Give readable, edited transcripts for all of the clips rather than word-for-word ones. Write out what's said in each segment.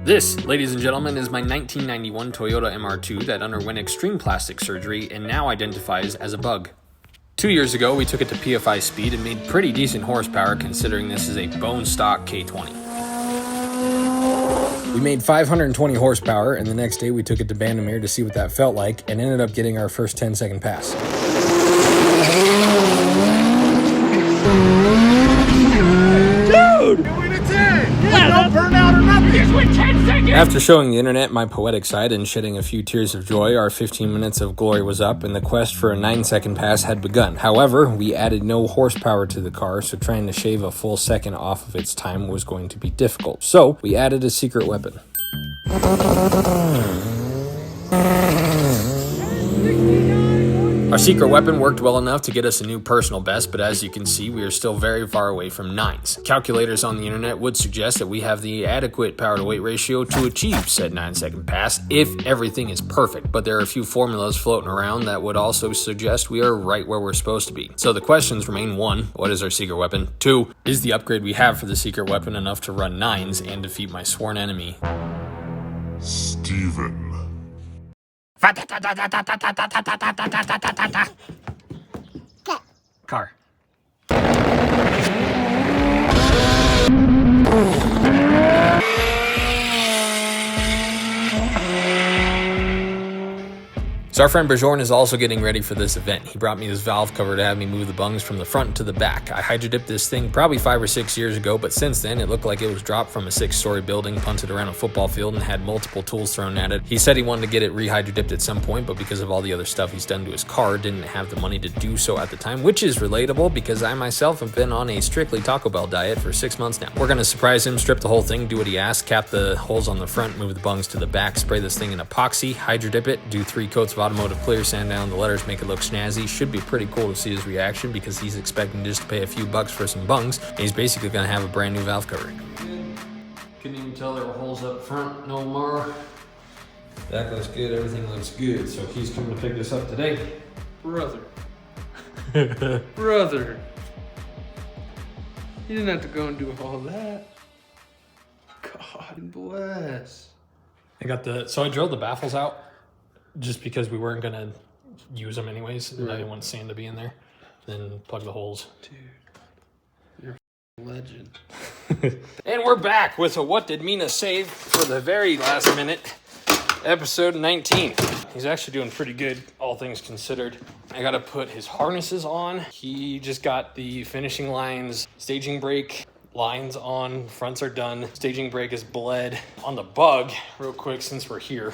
This, ladies and gentlemen, is my 1991 Toyota MR2 that underwent extreme plastic surgery and now identifies as a bug. 2 years ago, we took it to PFI speed and made pretty decent horsepower considering this is a bone stock K20. We made 520 horsepower, and the next day we took it to Bandamere to see what that felt like and ended up getting our first 10-second pass. Dude! You win a 10! Yeah, no burnout or nothing! Just win 10 seconds! After showing the internet my poetic side and shedding a few tears of joy, our 15 minutes of glory was up and the quest for a 9-second pass had begun. However, we added no horsepower to the car, so trying to shave a full second off of its time was going to be difficult. So, we added a secret weapon. Our secret weapon worked well enough to get us a new personal best, but as you can see, we are still very far away from 9s. Calculators on the internet would suggest that we have the adequate power to weight ratio to achieve said 9-second pass if everything is perfect, but there are a few formulas floating around that would also suggest we are right where we're supposed to be. So the questions remain: 1, what is our secret weapon? 2, is the upgrade we have for the secret weapon enough to run 9s and defeat my sworn enemy, Steven. Car. So our friend Bajorn is also getting ready for this event. He brought me this valve cover to have me move the bungs from the front to the back. I hydro-dipped this thing probably 5 or 6 years ago, but since then it looked like it was dropped from a 6-story building, punted around a football field, and had multiple tools thrown at it. He said he wanted to get it re-hydro-dipped at some point, but because of all the other stuff he's done to his car, didn't have the money to do so at the time, which is relatable because I myself have been on a strictly Taco Bell diet for 6 months now. We're gonna surprise him, strip the whole thing, do what he asked, cap the holes on the front, move the bungs to the back, spray this thing in epoxy, hydro-dip it, do 3 coats of automotive clear, sand down the letters, make it look snazzy. Should be pretty cool to see his reaction because he's expecting just to pay a few bucks for some bungs, and he's basically gonna have a brand new valve cover. Couldn't even tell there were holes up front no more. That looks good, everything looks good. So he's coming to pick this up today. Brother. Brother. You didn't have to go and do all that. God bless. So I drilled the baffles out just because we weren't gonna use them anyways, and I didn't want sand to be in there. Then plug the holes. Dude, you're a legend. And we're back with a What Did Mina Save for the very last minute, episode 19. He's actually doing pretty good, all things considered. I gotta put his harnesses on. He just got the finishing lines, staging brake lines on, fronts are done. Staging brake is bled. On the bug, real quick since we're here.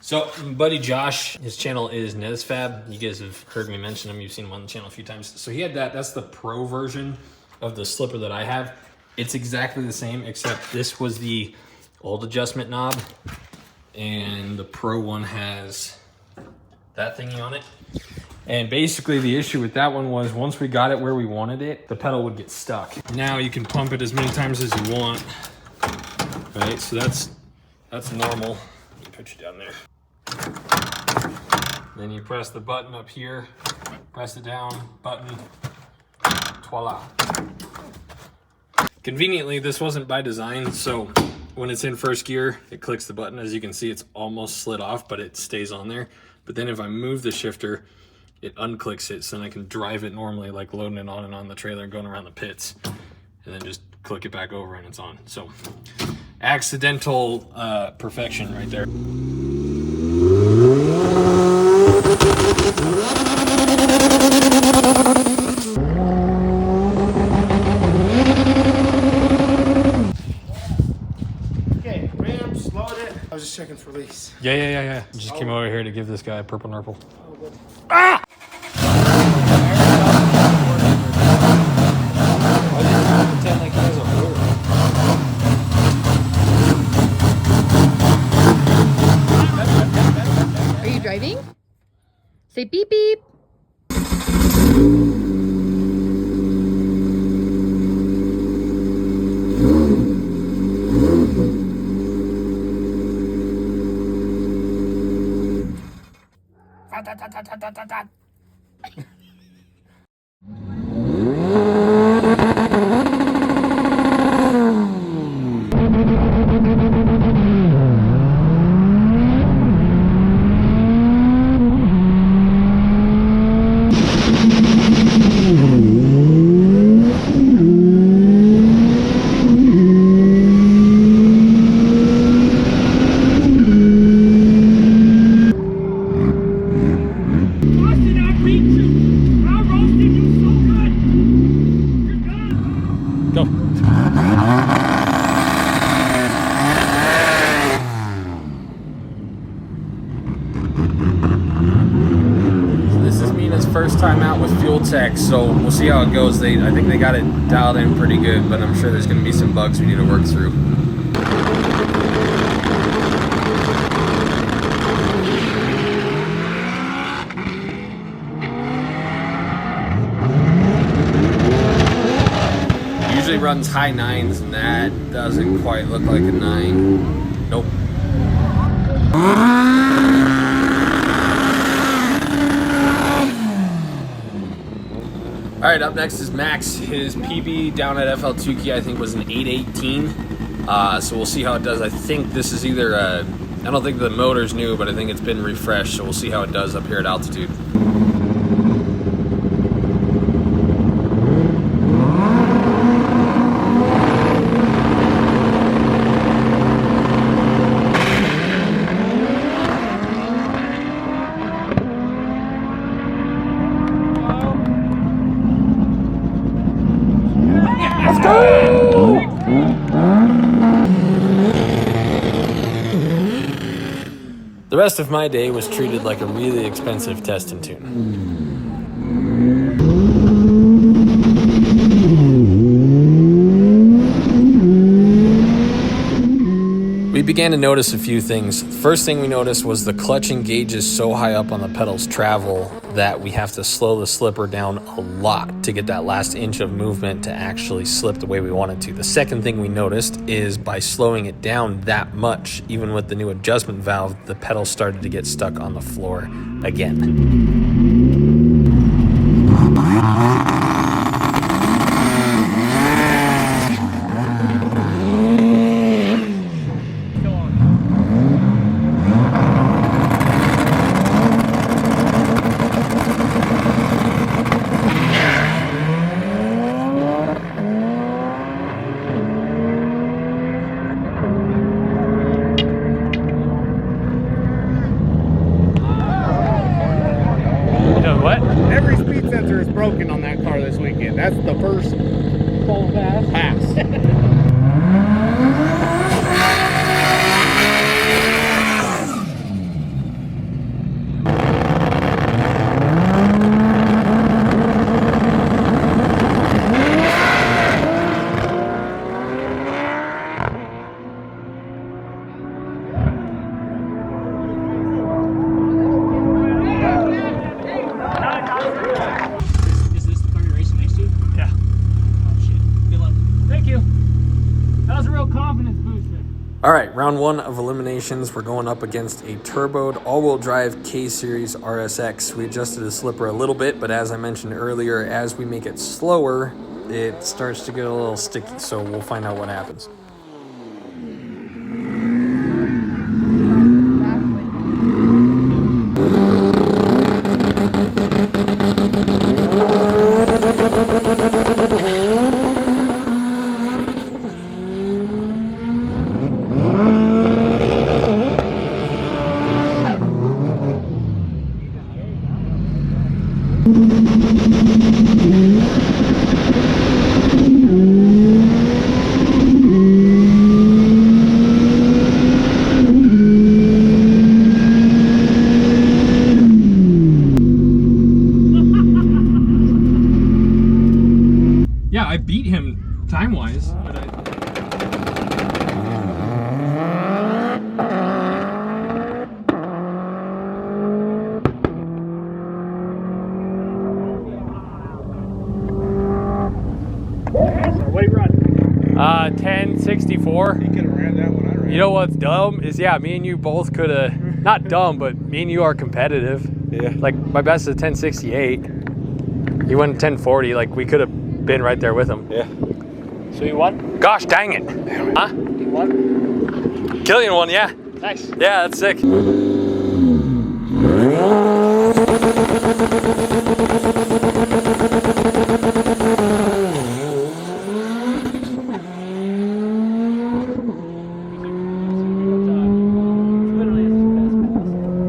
So, buddy Josh, his channel is NezFab. You guys have heard me mention him. You've seen him on the channel a few times. So he had that's the pro version of the slipper that I have. It's exactly the same, except this was the old adjustment knob, and the pro one has that thingy on it. And basically the issue with that one was once we got it where we wanted it, the pedal would get stuck. Now you can pump it as many times as you want, right? So that's normal. Let me put you down there. Then you press the button up here, press it down, button, voila. Conveniently, this wasn't by design, so when it's in first gear, it clicks the button. As you can see, it's almost slid off, but it stays on there. But then if I move the shifter, it unclicks it, so then I can drive it normally, like loading it on and on the trailer and going around the pits, and then just click it back over and it's on. So accidental perfection right there. Okay, ram, slowed it. I was just checking for leaks. Yeah. Just came over here to give this guy a purple nurple. Ah! Are you driving? Say beep beep. tech, so we'll see how it goes. I think they got it dialed in pretty good, but I'm sure there's going to be some bugs we need to work through. Usually runs high 9s, and that doesn't quite look like a 9. Nope. All right, up next is Max. His PB down at FL2 key, I think, was an 818. So we'll see how it does. I think this is either I don't think the motor's new, but I think it's been refreshed. So we'll see how it does up here at altitude. The rest of my day was treated like a really expensive test and tune. We began to notice a few things. First thing we noticed was the clutch engages so high up on the pedal's travel that we have to slow the slipper down a lot to get that last inch of movement to actually slip the way we want it to. The second thing we noticed is by slowing it down that much, even with the new adjustment valve, the pedal started to get stuck on the floor again. Every speed sensor is broken on that car this weekend. That's the first full pass. Is this the car you're racing next to? Yeah. Oh shit. Good luck. Thank you. That was a real confidence booster. All right, round one of eliminations. We're going up against a turboed all-wheel drive K-Series RSX. We adjusted the slipper a little bit, but as I mentioned earlier, as we make it slower, it starts to get a little sticky, so we'll find out what happens. Yeah, I beat him time-wise, but What do you run? 1064. You could have ran that one I ran. You know what's dumb is, yeah, me and you both could have, not dumb, but me and you are competitive. Yeah. Like, my best is a 1068. He went 1040, like, we could have been right there with him. Yeah. So you won? Gosh dang it. Huh? You won? Killian won, yeah. Nice. Yeah, that's sick.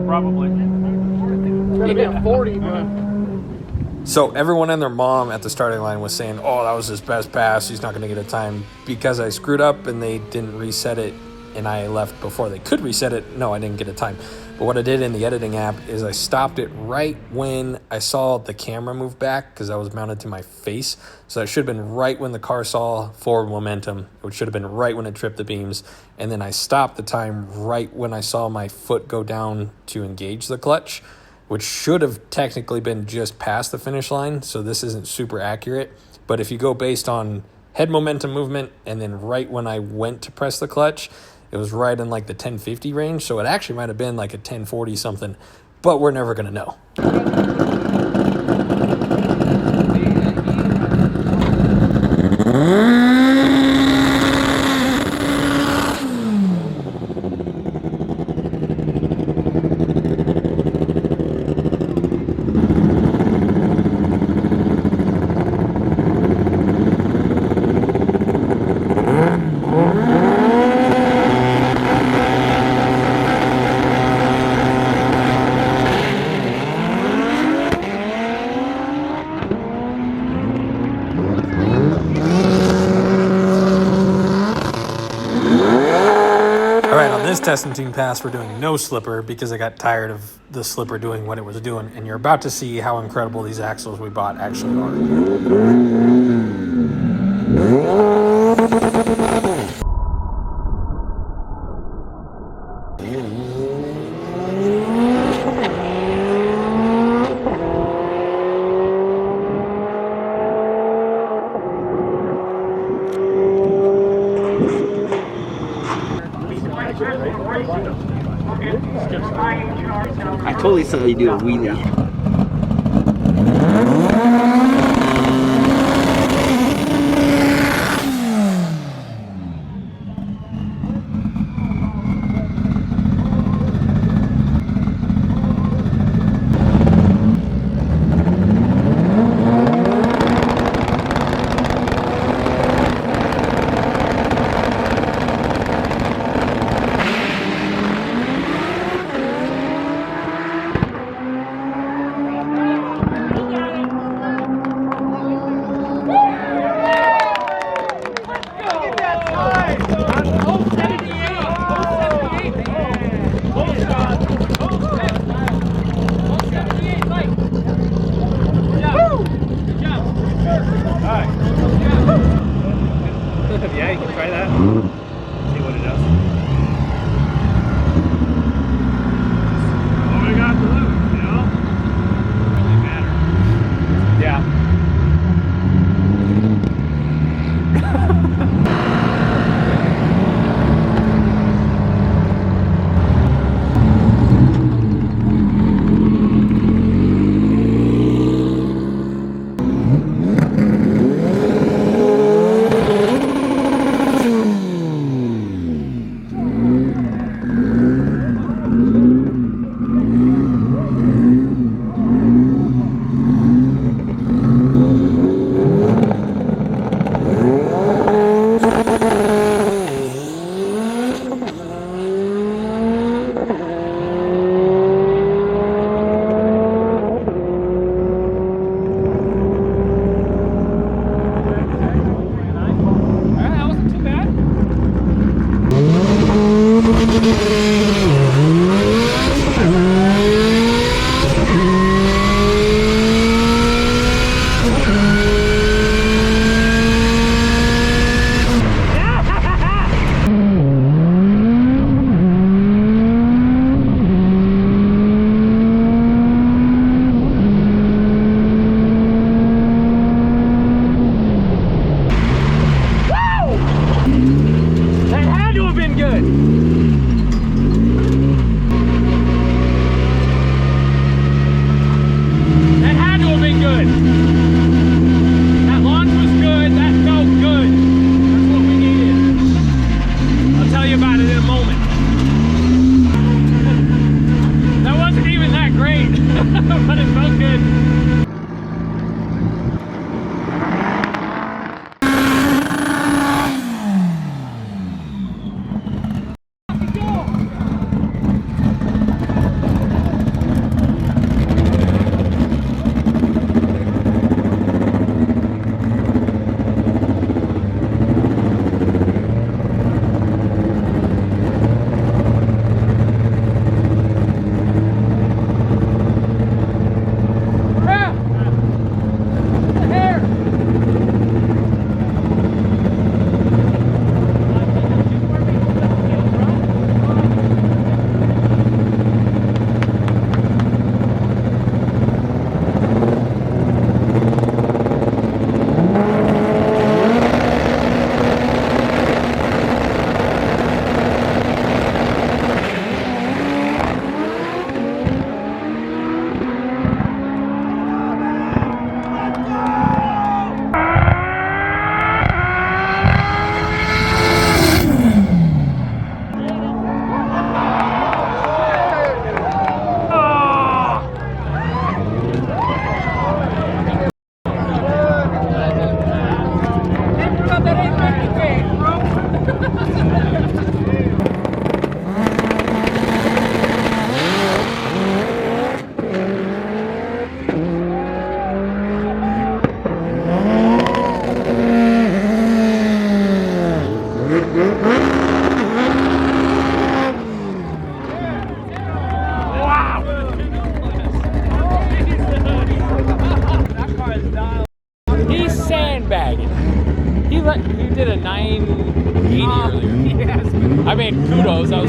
Probably. It's gonna be a 40, but. So everyone and their mom at the starting line was saying, oh, that was his best pass. He's not going to get a time because I screwed up and they didn't reset it and I left before they could reset it. No, I didn't get a time. But what I did in the editing app is I stopped it right when I saw the camera move back, because I was mounted to my face. So it should have been right when the car saw forward momentum. It should have been right when it tripped the beams. And then I stopped the time right when I saw my foot go down to engage the clutch, which should have technically been just past the finish line. So this isn't super accurate. But if you go based on head momentum movement and then right when I went to press the clutch, it was right in like the 1050 range. So it actually might have been like a 1040 something, but we're never going to know. Testing team pass, we're doing no slipper because I got tired of the slipper doing what it was doing, and you're about to see how incredible these axles we bought actually I totally saw you do a wheelie.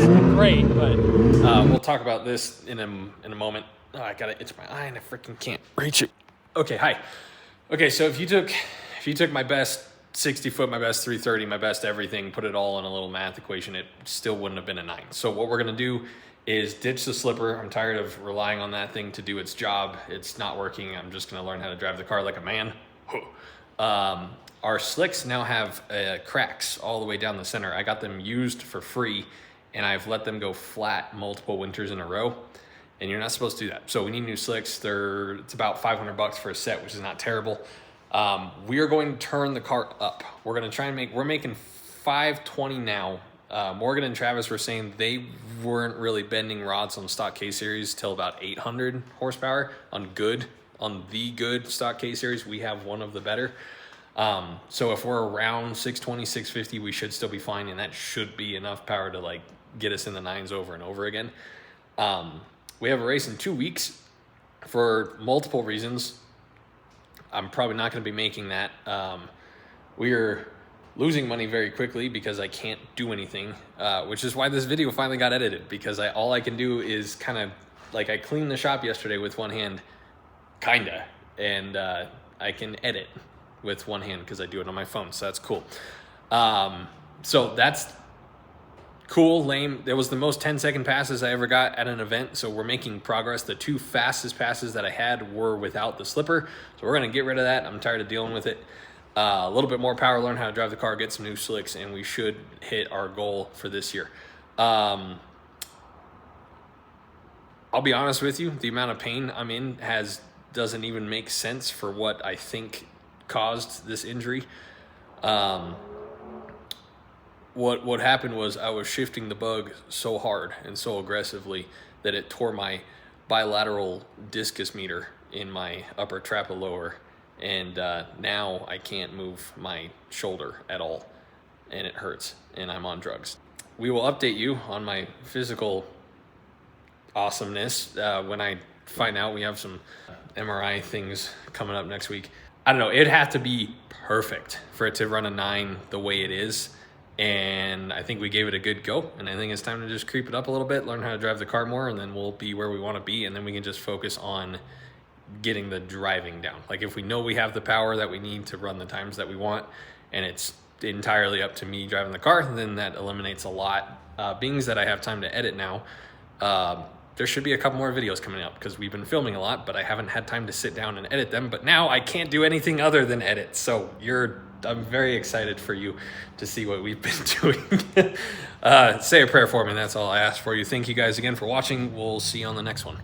great, but we'll talk about this in a moment. Oh, I gotta itch my eye and I freaking can't reach it. Okay, hi. Okay, so if you took my best 60 foot, my best 330, my best everything, put it all in a little math equation, it still wouldn't have been a 9. So what we're gonna do is ditch the slipper. I'm tired of relying on that thing to do its job. It's not working. I'm just gonna learn how to drive the car like a man. Our slicks now have cracks all the way down the center. I got them used for free and I've let them go flat multiple winters in a row. And you're not supposed to do that. So we need new slicks. it's about $500 for a set, which is not terrible. We are going to turn the car up. We're going to try and we're making 520 now. Morgan and Travis were saying they weren't really bending rods on stock K series till about 800 horsepower on the good stock K series. We have one of the better. So if we're around 620, 650, we should still be fine. And that should be enough power to like get us in the 9s over and over again. We have a race in 2 weeks for multiple reasons. I'm probably not going to be making that. We're losing money very quickly because I can't do anything, which is why this video finally got edited, because all I can do is kind of like I cleaned the shop yesterday with one hand, kinda, and I can edit with one hand because I do it on my phone, so that's cool. So that's cool, lame. That was the most 10-second passes I ever got at an event, so we're making progress. The 2 fastest passes that I had were without the slipper, so we're going to get rid of that. I'm tired of dealing with it. A little bit more power, learn how to drive the car, get some new slicks, and we should hit our goal for this year. I'll be honest with you, the amount of pain I'm in doesn't even make sense for what I think caused this injury. What happened was I was shifting the bug so hard and so aggressively that it tore my bilateral discus meter in my upper trapalower, and now I can't move my shoulder at all, and it hurts, and I'm on drugs. We will update you on my physical awesomeness when I find out. We have some MRI things coming up next week. I don't know, it'd have to be perfect for it to run a 9 the way it is. And I think we gave it a good go, and I think it's time to just creep it up a little bit, learn how to drive the car more, and then we'll be where we want to be, and then we can just focus on getting the driving down. Like if we know we have the power that we need to run the times that we want, and it's entirely up to me driving the car, then that eliminates a lot. Being that I have time to edit now, there should be a couple more videos coming out because we've been filming a lot, but I haven't had time to sit down and edit them. But now I can't do anything other than edit. So I'm very excited for you to see what we've been doing. Say a prayer for me. That's all I ask for you. Thank you guys again for watching. We'll see you on the next one.